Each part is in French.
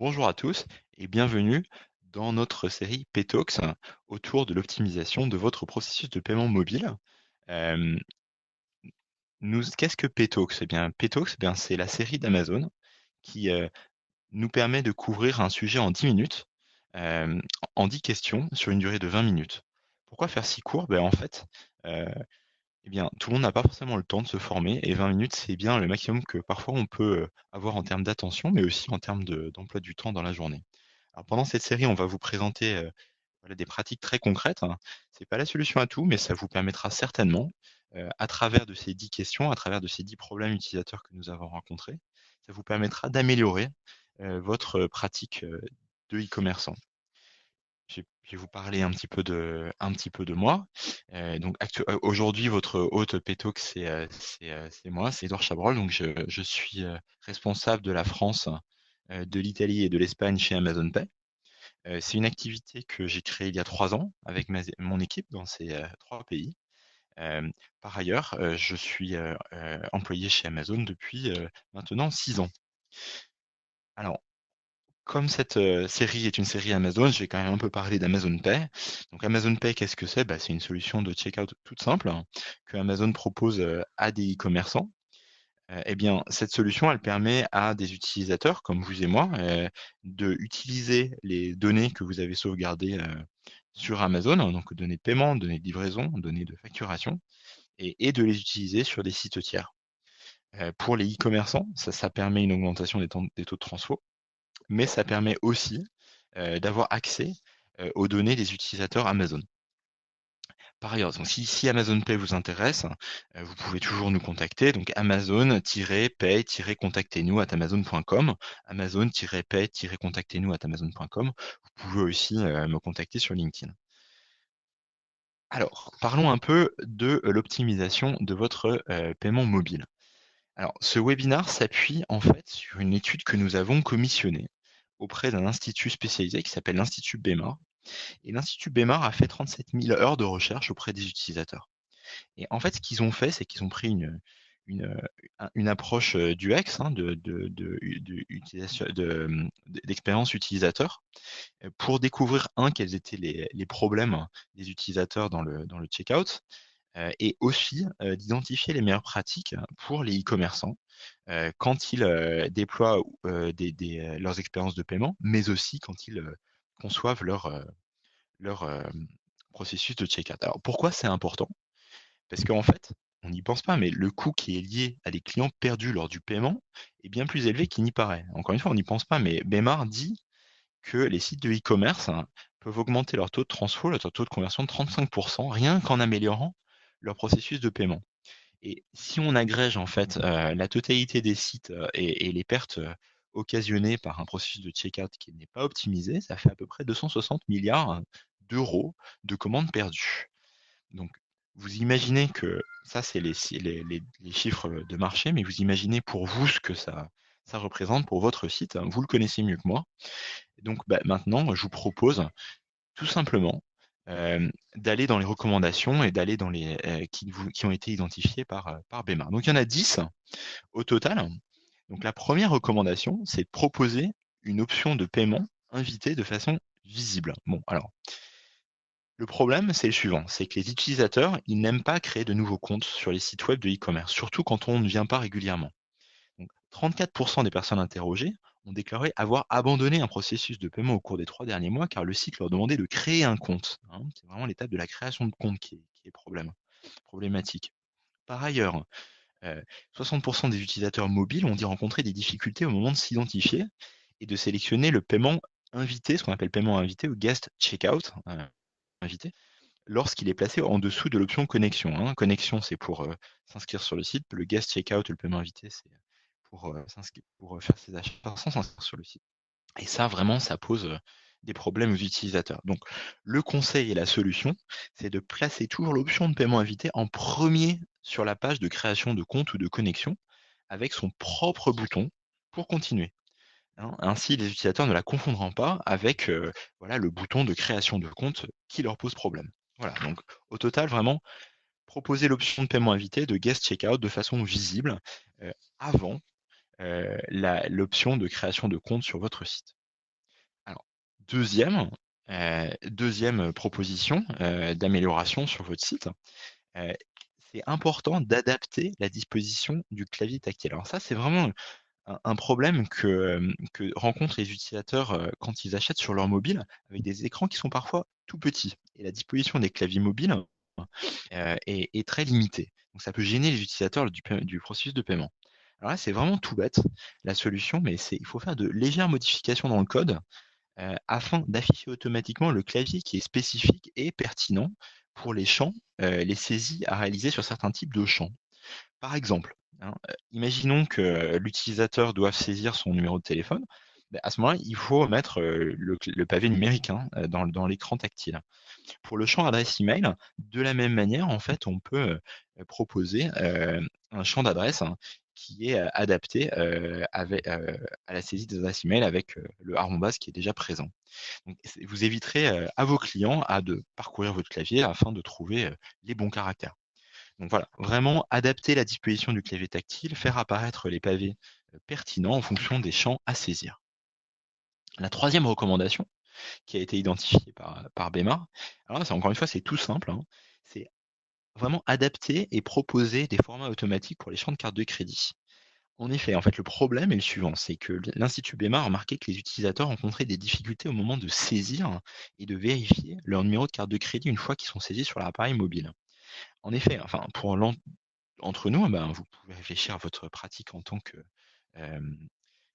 Bonjour à tous et bienvenue dans notre série Paytalks autour de l'optimisation de votre processus de paiement mobile. Euh, Qu'est-ce que Paytalks? Paytalks, c'est la série d'Amazon qui nous permet de couvrir un sujet en 10 minutes, euh, en 10 questions sur une durée de 20 minutes. Pourquoi faire si court? En fait, euh, tout le monde n'a pas forcément le temps de se former et 20 minutes, c'est bien le maximum que parfois on peut avoir en termes d'attention, mais aussi en termes d'emploi du temps dans la journée. Alors pendant cette série, on va vous présenter voilà, des pratiques très concrètes, hein. C'est pas la solution à tout, mais ça vous permettra certainement, à travers de ces 10 questions, à travers de ces 10 problèmes utilisateurs que nous avons rencontrés, ça vous permettra d'améliorer votre pratique de e-commerçant. Je vais vous parler un petit peu de moi. Aujourd'hui, votre hôte Pétoc, c'est moi, c'est Edouard Chabrol. Donc, je suis responsable de la France, de l'Italie et de l'Espagne chez Amazon Pay. C'est une activité que j'ai créée il y a 3 ans avec mon équipe dans ces 3 pays. Euh, Par ailleurs, je suis employé chez Amazon depuis maintenant 6 ans. Alors, comme cette série est une série Amazon, je vais quand même un peu parler d'Amazon Pay. Donc Amazon Pay, qu'est-ce que c'est? C'est une solution de checkout toute simple, hein, que Amazon propose à des e-commerçants. Cette solution, elle permet à des utilisateurs comme vous et moi de utiliser les données que vous avez sauvegardées sur Amazon, hein, donc données de paiement, données de livraison, données de facturation, et de les utiliser sur des sites tiers. Pour les e-commerçants, ça permet une augmentation des taux de transfo, mais ça permet aussi d'avoir accès aux données des utilisateurs Amazon. Par ailleurs, donc si Amazon Pay vous intéresse, vous pouvez toujours nous contacter. Donc Amazon-pay-contactez-nous at amazon.com. Amazon-pay-contactez-nous at amazon.com. Vous pouvez aussi me contacter sur LinkedIn. Alors, parlons un peu de l'optimisation de votre paiement mobile. Alors, ce webinar s'appuie en fait sur une étude que nous avons commissionnée auprès d'un institut spécialisé qui s'appelle l'Institut BEMAR. Et l'Institut BEMAR a fait 37 000 heures de recherche auprès des utilisateurs. Et en fait, ce qu'ils ont fait, c'est qu'ils ont pris une, une approche du UX, hein, d'expérience utilisateur, pour découvrir, quels étaient les problèmes des utilisateurs dans le checkout, et aussi d'identifier les meilleures pratiques pour les e-commerçants quand ils déploient leurs expériences de paiement, mais aussi quand ils conçoivent leur processus de checkout. Alors pourquoi c'est important? Parce qu'en fait, on n'y pense pas, mais le coût qui est lié à des clients perdus lors du paiement est bien plus élevé qu'il n'y paraît. Encore une fois, on n'y pense pas, mais Bemar dit que les sites de e-commerce, hein, peuvent augmenter leur taux de transfo, leur taux de conversion de 35%, rien qu'en améliorant leur processus de paiement. Et si on agrège en fait la totalité des sites et les pertes occasionnées par un processus de checkout qui n'est pas optimisé, ça fait à peu près 260 milliards d'euros de commandes perdues. Donc, vous imaginez que ça, c'est les chiffres de marché, mais vous imaginez pour vous ce que ça représente pour votre site, hein. Vous le connaissez mieux que moi. Donc, maintenant, je vous propose tout simplement d'aller dans les recommandations et d'aller dans les qui ont été identifiées par Bemar. Donc, il y en a 10 au total. Donc, la première recommandation, c'est de proposer une option de paiement invité de façon visible. Bon, alors, le problème, c'est le suivant, c'est que les utilisateurs, ils n'aiment pas créer de nouveaux comptes sur les sites web de e-commerce, surtout quand on ne vient pas régulièrement. Donc, 34% des personnes interrogées ont déclaré avoir abandonné un processus de paiement au cours des 3 derniers mois car le site leur demandait de créer un compte, hein. C'est vraiment l'étape de la création de compte qui est problématique. Par ailleurs, 60% des utilisateurs mobiles ont dit rencontrer des difficultés au moment de s'identifier et de sélectionner le paiement invité, ce qu'on appelle paiement invité ou guest checkout, invité, lorsqu'il est placé en dessous de l'option connexion, hein. Connexion, c'est pour s'inscrire sur le site. Le guest checkout, le paiement invité, c'est pour faire ses achats sans s'inscrire sur le site. Et ça, vraiment, ça pose des problèmes aux utilisateurs. Donc, le conseil et la solution, c'est de placer toujours l'option de paiement invité en premier sur la page de création de compte ou de connexion avec son propre bouton pour continuer, hein. Ainsi, les utilisateurs ne la confondront pas avec voilà, le bouton de création de compte qui leur pose problème. Voilà, donc au total, vraiment, proposer l'option de paiement invité de guest checkout de façon visible avant l'option de création de compte sur votre site. Deuxième proposition d'amélioration sur votre site, euh, c'est important d'adapter la disposition du clavier tactile. Alors ça, c'est vraiment un problème que rencontrent les utilisateurs quand ils achètent sur leur mobile, avec des écrans qui sont parfois tout petits. Et la disposition des claviers mobiles est très limitée. Donc ça peut gêner les utilisateurs du processus de paiement. Alors là, c'est vraiment tout bête, la solution, mais il faut faire de légères modifications dans le code afin d'afficher automatiquement le clavier qui est spécifique et pertinent pour les champs, les saisies à réaliser sur certains types de champs. Par exemple, hein, imaginons que l'utilisateur doive saisir son numéro de téléphone. Ben, à ce moment-là, il faut mettre le pavé numérique hein, dans l'écran tactile. Pour le champ adresse email, de la même manière, en fait, on peut proposer un champ d'adresse hein, qui est adapté à la saisie des adresses email avec le arrobase qui est déjà présent. Donc, vous éviterez à vos clients de parcourir votre clavier afin de trouver les bons caractères. Donc voilà, vraiment adapter la disposition du clavier tactile, faire apparaître les pavés pertinents en fonction des champs à saisir. La troisième recommandation, qui a été identifiée par Bémar, alors là, encore une fois, c'est tout simple, hein, c'est vraiment adapter et proposer des formats automatiques pour les champs de carte de crédit. En effet, en fait, le problème est le suivant, c'est que l'Institut Bémar a remarqué que les utilisateurs rencontraient des difficultés au moment de saisir et de vérifier leur numéro de carte de crédit une fois qu'ils sont saisis sur l'appareil mobile. En effet, enfin, entre nous, ben, vous pouvez réfléchir à votre pratique en tant que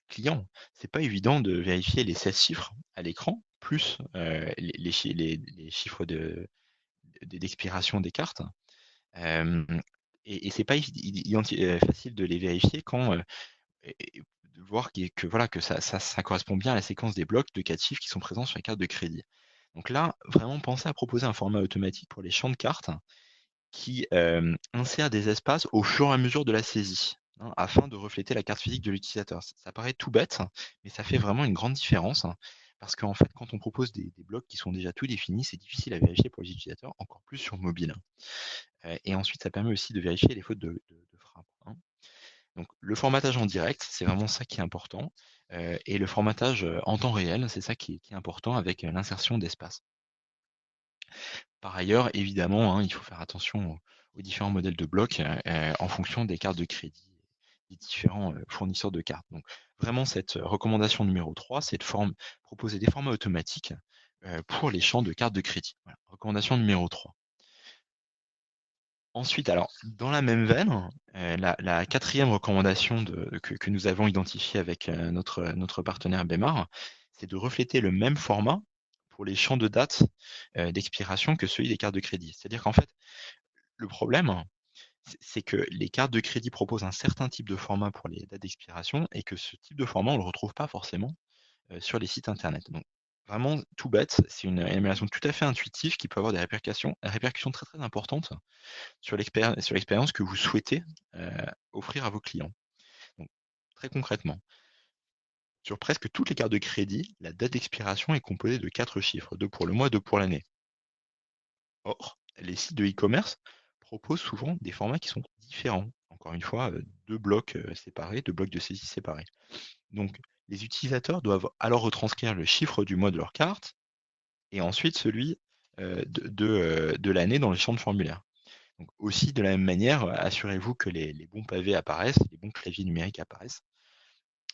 client. C'est pas évident de vérifier les 16 chiffres à l'écran, plus les chiffres d'expiration des cartes. Euh, et c'est pas facile de les vérifier quand de voir voilà, que ça correspond bien à la séquence des blocs de 4 chiffres qui sont présents sur les cartes de crédit. Donc là, vraiment pensez à proposer un format automatique pour les champs de cartes qui insère des espaces au fur et à mesure de la saisie, hein, afin de refléter la carte physique de l'utilisateur. Ça paraît tout bête, mais ça fait vraiment une grande différence, hein, parce qu'en fait, quand on propose des blocs qui sont déjà tout définis, c'est difficile à vérifier pour les utilisateurs, encore plus sur mobile. Et ensuite, ça permet aussi de vérifier les fautes de frappe, hein. Donc, le formatage en direct, c'est vraiment ça qui est important. Et le formatage en temps réel, c'est ça qui est important avec l'insertion d'espace. Par ailleurs, évidemment, hein, il faut faire attention aux différents modèles de blocs en fonction des cartes de crédit des différents fournisseurs de cartes. Donc vraiment, cette recommandation numéro 3, c'est de proposer des formats automatiques pour les champs de cartes de crédit. Voilà, recommandation numéro 3. Ensuite, alors, dans la même veine, la quatrième recommandation que nous avons identifiée avec notre partenaire Bémar, c'est de refléter le même format pour les champs de date d'expiration que celui des cartes de crédit. C'est-à-dire qu'en fait, le problème, c'est que les cartes de crédit proposent un certain type de format pour les dates d'expiration et que ce type de format, on ne le retrouve pas forcément sur les sites internet. Donc, vraiment, tout bête, c'est une amélioration tout à fait intuitive qui peut avoir des répercussions très très importantes sur l'expérience que vous souhaitez offrir à vos clients. Donc, très concrètement, sur presque toutes les cartes de crédit, la date d'expiration est composée de 4 chiffres, 2 pour le mois, 2 pour l'année. Or, les sites de e-commerce proposent souvent des formats qui sont différents. Encore une fois, 2 blocs séparés, 2 blocs de saisie séparés. Donc, les utilisateurs doivent alors retranscrire le chiffre du mois de leur carte et ensuite celui de l'année dans le champ de formulaire. Donc aussi, de la même manière, assurez-vous que les bons pavés apparaissent, les bons claviers numériques apparaissent.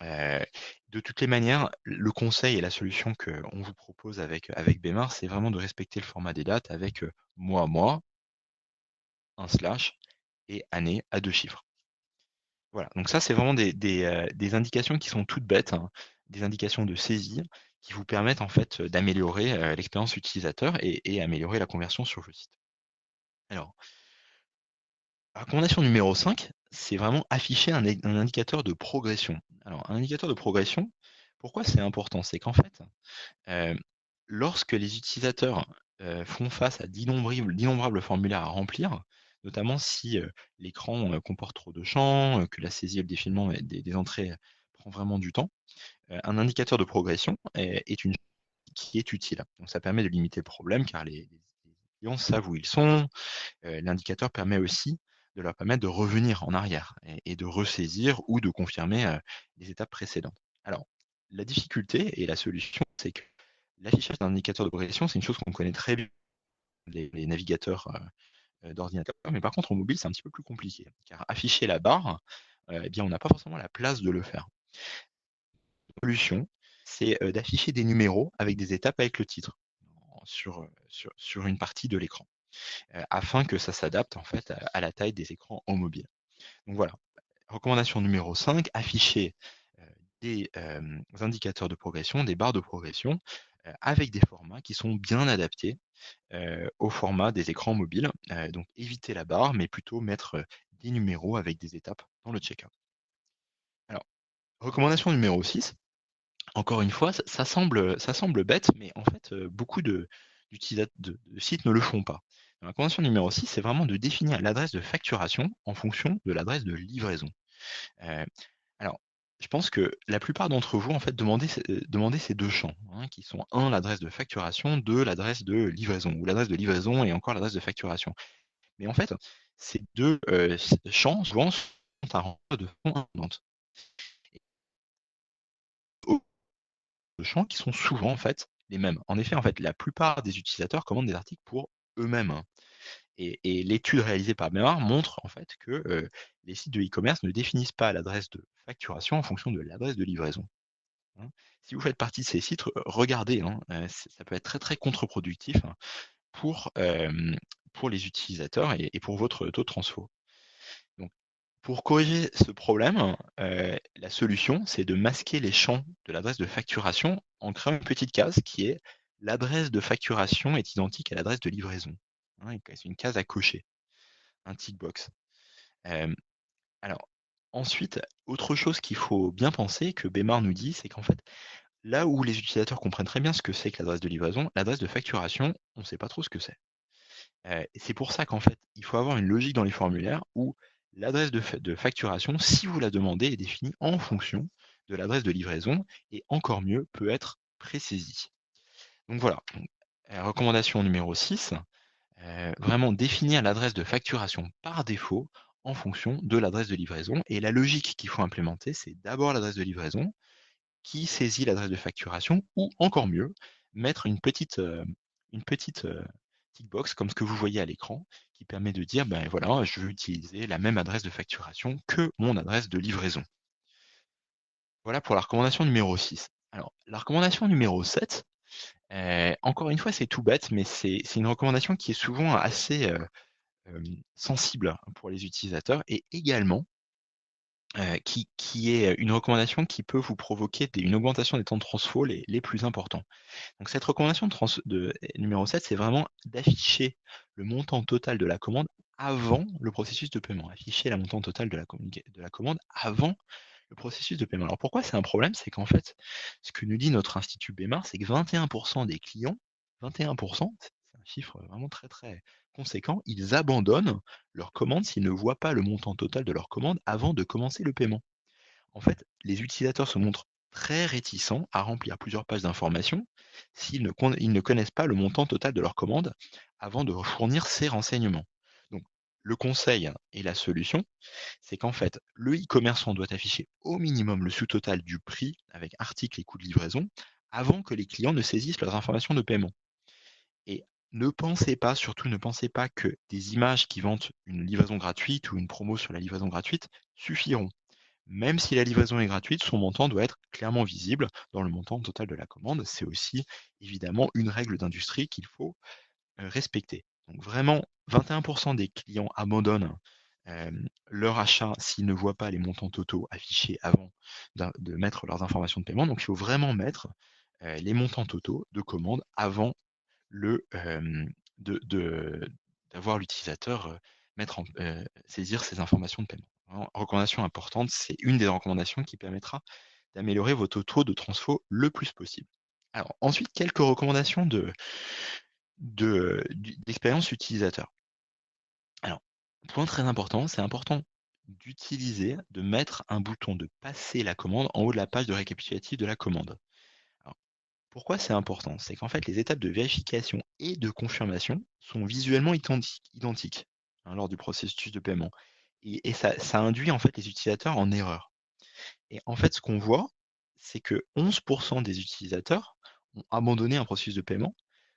De toutes les manières, le conseil et la solution qu'on vous propose avec Bémar, c'est vraiment de respecter le format des dates avec mois, mois, un slash et année à 2 chiffres. Voilà, donc ça, c'est vraiment des indications qui sont toutes bêtes, hein, des indications de saisie qui vous permettent en fait d'améliorer l'expérience utilisateur et améliorer la conversion sur le site. Alors, la recommandation numéro 5, c'est vraiment afficher un indicateur de progression. Alors, un indicateur de progression, pourquoi c'est important? C'est qu'en fait, euh, lorsque les utilisateurs font face à d'innombrables formulaires à remplir, notamment si l'écran comporte trop de champs, que la saisie et le défilement des entrées prend vraiment du temps, un indicateur de progression qui est utile. Donc ça permet de limiter le problème car les clients savent où ils sont. L'indicateur permet aussi de leur permettre de revenir en arrière et de ressaisir ou de confirmer les étapes précédentes. Alors, la difficulté et la solution, c'est que l'affichage d'un indicateur de progression, c'est une chose qu'on connaît très bien, les navigateurs d'ordinateur, mais par contre, en mobile, c'est un petit peu plus compliqué, car afficher la barre, eh bien, on n'a pas forcément la place de le faire. La solution, c'est d'afficher des numéros avec des étapes avec le titre sur une partie de l'écran, afin que ça s'adapte en fait à la taille des écrans en mobile. Donc voilà, recommandation numéro 5, afficher des indicateurs de progression, des barres de progression, avec des formats qui sont bien adaptés au format des écrans mobiles. Donc éviter la barre, mais plutôt mettre des numéros avec des étapes dans le checkout. Alors, recommandation numéro 6, encore une fois, ça semble bête, mais en fait, beaucoup de sites ne le font pas. La recommandation numéro 6, c'est vraiment de définir l'adresse de facturation en fonction de l'adresse de livraison. Euh, alors, je pense que la plupart d'entre vous, en fait, demandez ces deux champs, hein, qui sont un, l'adresse de facturation, deux, l'adresse de livraison, ou l'adresse de livraison et encore l'adresse de facturation. Mais en fait, ces deux champs, souvent, sont à rendre de façon indépendante. De champs qui sont souvent, en fait, les mêmes. En effet, en fait, la plupart des utilisateurs commandent des articles pour eux-mêmes, hein. Et l'étude réalisée par Bernard montre en fait que les sites de e-commerce ne définissent pas l'adresse de facturation en fonction de l'adresse de livraison, hein. Si vous faites partie de ces sites, regardez, hein, ça peut être très très contre-productif, hein, pour les utilisateurs et pour votre taux de transfo. Donc, pour corriger ce problème, la solution, c'est de masquer les champs de l'adresse de facturation en créant une petite case qui est l'adresse de facturation est identique à l'adresse de livraison, hein, c'est une case à cocher, un tick box. Alors, ensuite, autre chose qu'il faut bien penser, que Bémar nous dit, c'est qu'en fait, là où les utilisateurs comprennent très bien ce que c'est que l'adresse de livraison, l'adresse de facturation, on ne sait pas trop ce que c'est. Et c'est pour ça qu'en fait, il faut avoir une logique dans les formulaires où l'adresse de facturation, si vous la demandez, est définie en fonction de l'adresse de livraison et encore mieux, peut être pré-saisie. Donc voilà, recommandation numéro 6, vraiment définir l'adresse de facturation par défaut en fonction de l'adresse de livraison. Et la logique qu'il faut implémenter, c'est d'abord l'adresse de livraison qui saisit l'adresse de facturation, ou encore mieux, mettre une petite tick box comme ce que vous voyez à l'écran, qui permet de dire, ben voilà, je veux utiliser la même adresse de facturation que mon adresse de livraison. Voilà pour la recommandation numéro 6. Alors, la recommandation numéro 7, encore une fois, c'est tout bête, mais c'est une recommandation qui est souvent assez sensible pour les utilisateurs et également qui est une recommandation qui peut vous provoquer une augmentation des temps de transfo les plus importants. Donc cette recommandation numéro 7, c'est vraiment d'afficher le montant total de la commande avant le processus de paiement. Afficher la montant total de la commande avant le processus de paiement. Alors pourquoi c'est un problème? C'est qu'en fait, ce que nous dit notre institut Bémar, c'est que 21% des clients, 21%, c'est un chiffre vraiment très très conséquent, ils abandonnent leur commande s'ils ne voient pas le montant total de leur commande avant de commencer le paiement. En fait, les utilisateurs se montrent très réticents à remplir plusieurs pages d'informations s'ils ils ne connaissent pas le montant total de leur commande avant de fournir ces renseignements. Donc, le conseil et la solution, c'est qu'en fait, le e-commerçant doit afficher au minimum le sous-total du prix avec article et coût de livraison avant que les clients ne saisissent leurs informations de paiement. Et ne pensez pas, surtout ne pensez pas que des images qui vantent une livraison gratuite ou une promo sur la livraison gratuite suffiront. Même si la livraison est gratuite, son montant doit être clairement visible dans le montant total de la commande. C'est aussi évidemment une règle d'industrie qu'il faut respecter. Donc vraiment, 21% des clients abandonnent leur achat s'ils ne voient pas les montants totaux affichés avant de mettre leurs informations de paiement. Donc il faut vraiment mettre les montants totaux de commande avant d'avoir l'utilisateur saisir ces informations de paiement. Vraiment, recommandation importante, c'est une des recommandations qui permettra d'améliorer votre taux de transfo le plus possible. Alors ensuite, quelques recommandations d'expérience utilisateur. Alors, point très important, c'est important de mettre un bouton de passer la commande en haut de la page de récapitulatif de la commande. Alors, pourquoi c'est important? C'est qu'en fait, les étapes de vérification et de confirmation sont visuellement identiques, hein, lors du processus de paiement. Et ça induit en fait les utilisateurs en erreur. Et en fait, ce qu'on voit, c'est que 11% des utilisateurs ont abandonné un processus de paiement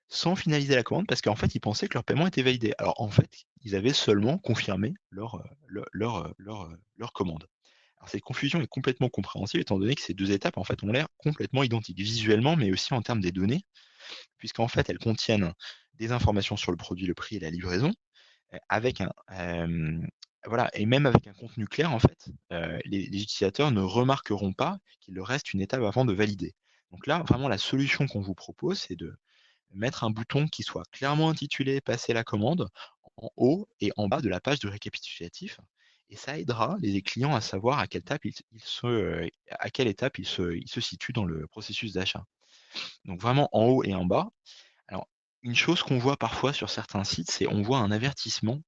sans finaliser la commande parce qu'en fait, ils pensaient que leur paiement était validé. Alors en fait, ils avaient seulement confirmé leur commande. Alors cette confusion est complètement compréhensible étant donné que ces deux étapes en fait ont l'air complètement identiques visuellement, mais aussi en termes des données, puisqu'en fait elles contiennent des informations sur le produit, le prix et la livraison, avec voilà, et même avec un contenu clair, en fait, les utilisateurs ne remarqueront pas qu'il leur reste une étape avant de valider. Donc là, vraiment, la solution qu'on vous propose, c'est de mettre un bouton qui soit clairement intitulé Passer la commande en haut et en bas de la page de récapitulatif. Et ça aidera les clients à savoir à quelle étape ils se situent dans le processus d'achat. Donc vraiment en haut et en bas. Alors, une chose qu'on voit parfois sur certains sites, c'est on voit un avertissement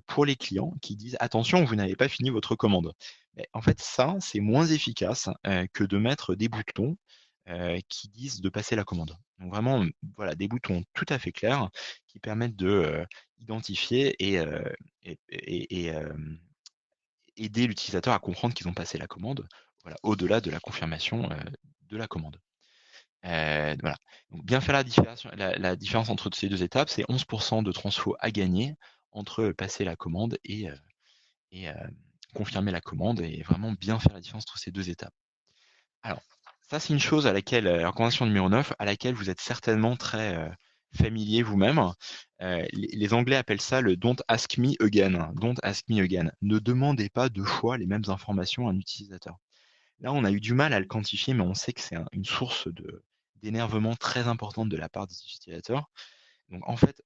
pour les clients qui disent attention, vous n'avez pas fini votre commande. Mais en fait, ça, c'est moins efficace que de mettre des boutons qui disent de passer la commande. Donc vraiment, voilà, des boutons tout à fait clairs qui permettent de identifier et aider l'utilisateur à comprendre qu'ils ont passé la commande, voilà, au-delà de la confirmation de la commande. Voilà. Donc bien faire la différence entre ces deux étapes, c'est 11% de transfo à gagner entre passer la commande et confirmer la commande et vraiment bien faire la différence entre ces deux étapes. Alors, ça c'est une chose à laquelle, recommandation numéro 9, à laquelle vous êtes certainement très familier vous-même. Les Anglais appellent ça le don't ask me again. Don't ask me again. Ne demandez pas deux fois les mêmes informations à un utilisateur. Là, on a eu du mal à le quantifier, mais on sait que c'est une source d'énervement très importante de la part des utilisateurs. Donc, en fait,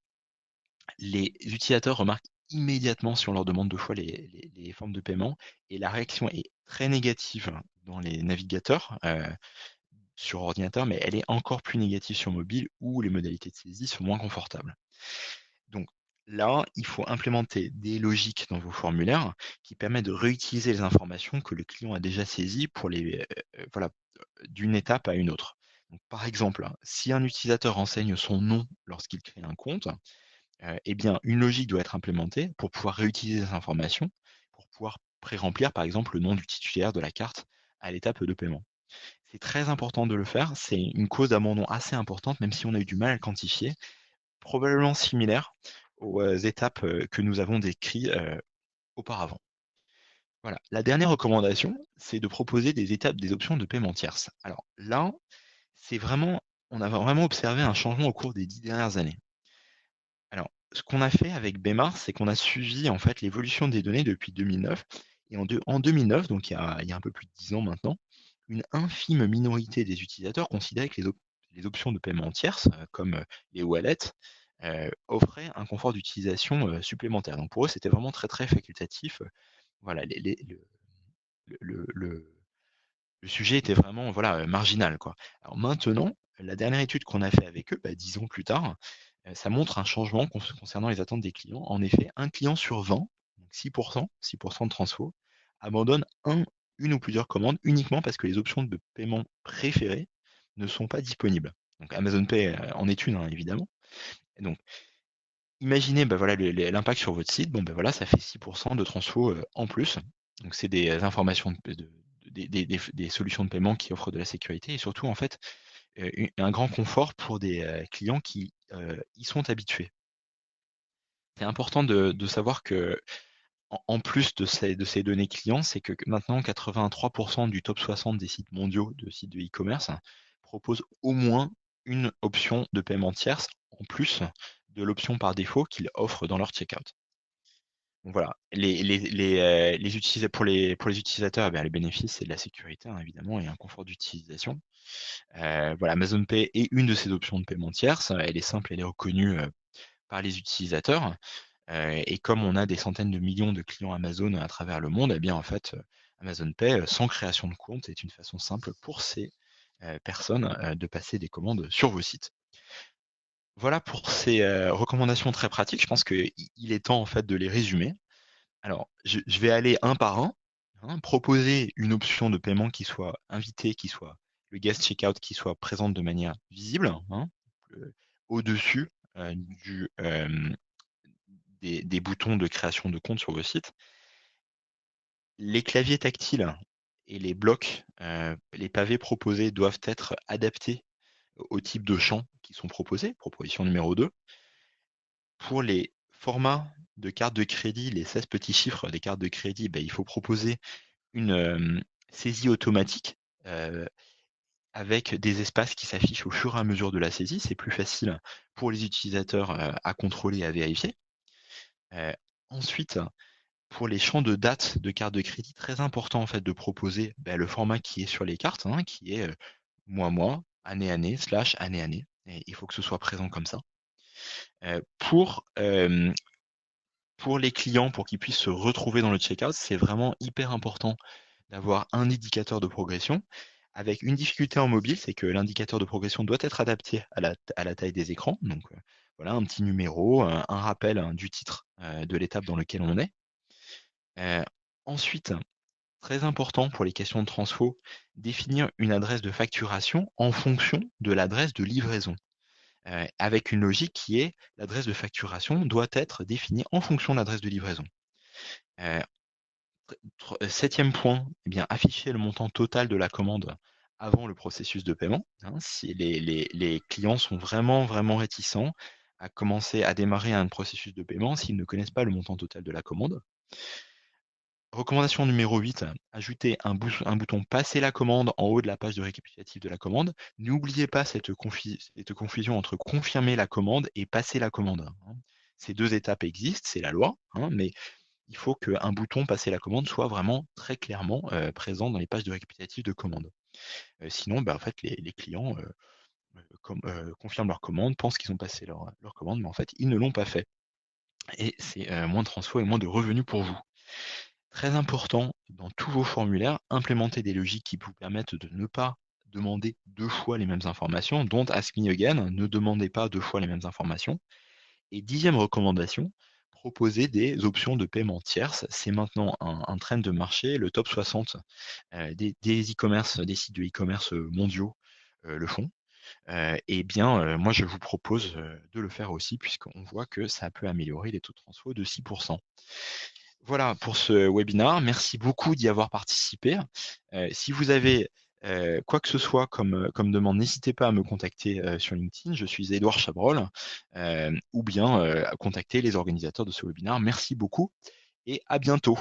les utilisateurs remarquent immédiatement si on leur demande deux fois les formes de paiement, et la réaction est très négative dans les navigateurs sur ordinateur, mais elle est encore plus négative sur mobile où les modalités de saisie sont moins confortables. Donc là, il faut implémenter des logiques dans vos formulaires qui permettent de réutiliser les informations que le client a déjà saisies pour voilà, d'une étape à une autre. Donc, par exemple, si un utilisateur renseigne son nom lorsqu'il crée un compte, eh bien, une logique doit être implémentée pour pouvoir réutiliser ces informations, pour pouvoir pré-remplir, par exemple, le nom du titulaire de la carte à l'étape de paiement. C'est très important de le faire, c'est une cause d'abandon assez importante, même si on a eu du mal à le quantifier, probablement similaire aux étapes que nous avons décrites auparavant. Voilà. La dernière recommandation, c'est de proposer des étapes, des options de paiement tierces. Alors là, on a vraiment observé un changement au cours des 10 dernières années. Alors, ce qu'on a fait avec Bmart, c'est qu'on a suivi en fait l'évolution des données depuis 2009. Et en 2009, donc il y a un peu plus de 10 ans maintenant, une infime minorité des utilisateurs considéraient que les options de paiement tierces, comme les wallets, offraient un confort d'utilisation supplémentaire. Donc pour eux, c'était vraiment très très facultatif. Voilà, le, le sujet était vraiment voilà, marginal, quoi. Alors maintenant, la dernière étude qu'on a fait avec eux, 10 ans plus tard, ça montre un changement concernant les attentes des clients. En effet, un client sur 20, donc 6% de transfo, abandonne une ou plusieurs commandes uniquement parce que les options de paiement préférées ne sont pas disponibles. Donc Amazon Pay en est une, hein, évidemment. Et donc, imaginez voilà, l'impact sur votre site. Bon, voilà, ça fait 6% de transfo en plus. Donc, c'est des informations, des solutions de paiement qui offrent de la sécurité et surtout, en fait, un grand confort pour des clients qui y sont habitués. C'est important de savoir que, en plus de ces données clients, c'est que maintenant, 83% du top 60 des sites mondiaux de sites de e-commerce proposent au moins une option de paiement tierce en plus de l'option par défaut qu'ils offrent dans leur checkout. Donc voilà, pour les utilisateurs, les bénéfices, c'est de la sécurité, hein, évidemment, et un confort d'utilisation. Voilà, Amazon Pay est une de ces options de paiement tierce. Elle est simple, elle est reconnue par les utilisateurs. Et comme on a des centaines de millions de clients Amazon à travers le monde, eh bien en fait, Amazon Pay, sans création de compte, est une façon simple pour ces personnes de passer des commandes sur vos sites. Voilà pour ces recommandations très pratiques. Je pense qu'il est temps en fait de les résumer. Alors, je vais aller un par un, hein, proposer une option de paiement qui soit invitée, qui soit le guest checkout, qui soit présente de manière visible, hein, au-dessus des boutons de création de compte sur vos sites. Les claviers tactiles et les blocs, les pavés proposés doivent être adaptés au type de champs qui sont proposés. Proposition numéro 2. Pour les formats de cartes de crédit, les 16 petits chiffres des cartes de crédit, il faut proposer une saisie automatique avec des espaces qui s'affichent au fur et à mesure de la saisie. C'est plus facile pour les utilisateurs à contrôler et à vérifier. Ensuite, pour les champs de date de carte de crédit, très important en fait de proposer le format qui est sur les cartes, qui est mois, année, / année. Et il faut que ce soit présent comme ça. Pour les clients, pour qu'ils puissent se retrouver dans le checkout, c'est vraiment hyper important d'avoir un indicateur de progression. Avec une difficulté en mobile, c'est que l'indicateur de progression doit être adapté à la taille des écrans. Donc voilà, un petit numéro, un rappel du titre de l'étape dans laquelle on est. Ensuite, très important pour les questions de transfo, définir une adresse de facturation en fonction de l'adresse de livraison. Avec une logique qui est l'adresse de facturation doit être définie en fonction de l'adresse de livraison. 7e point, afficher le montant total de la commande avant le processus de paiement. Si les clients sont vraiment réticents à commencer à démarrer un processus de paiement s'ils ne connaissent pas le montant total de la commande. Recommandation numéro 8, ajouter un bouton passer la commande en haut de la page de récapitulatif de la commande. N'oubliez pas cette confusion entre confirmer la commande et passer la commande. Ces 2 étapes existent, c'est la loi, mais il faut qu'un bouton passer la commande soit vraiment très clairement présent dans les pages de récapitulatif de commande. Sinon, en fait, les clients confirment leur commande, pensent qu'ils ont passé leur commande, mais en fait, ils ne l'ont pas fait. Et c'est moins de transfo et moins de revenus pour vous. Très important, dans tous vos formulaires, implémenter des logiques qui vous permettent de ne pas demander 2 fois les mêmes informations. Don't ask me again, ne demandez pas 2 fois les mêmes informations. Et 10e recommandation, proposer des options de paiement tierces. C'est maintenant un trend de marché. Le top 60 des e-commerce, des sites de e-commerce mondiaux le font. Moi, je vous propose de le faire aussi, puisqu'on voit que ça peut améliorer les taux de transfo de 6%. Voilà pour ce webinaire. Merci beaucoup d'y avoir participé. Si vous avez quoi que ce soit comme demande, n'hésitez pas à me contacter sur LinkedIn. Je suis Édouard Chabrol, ou bien à contacter les organisateurs de ce webinaire. Merci beaucoup et à bientôt.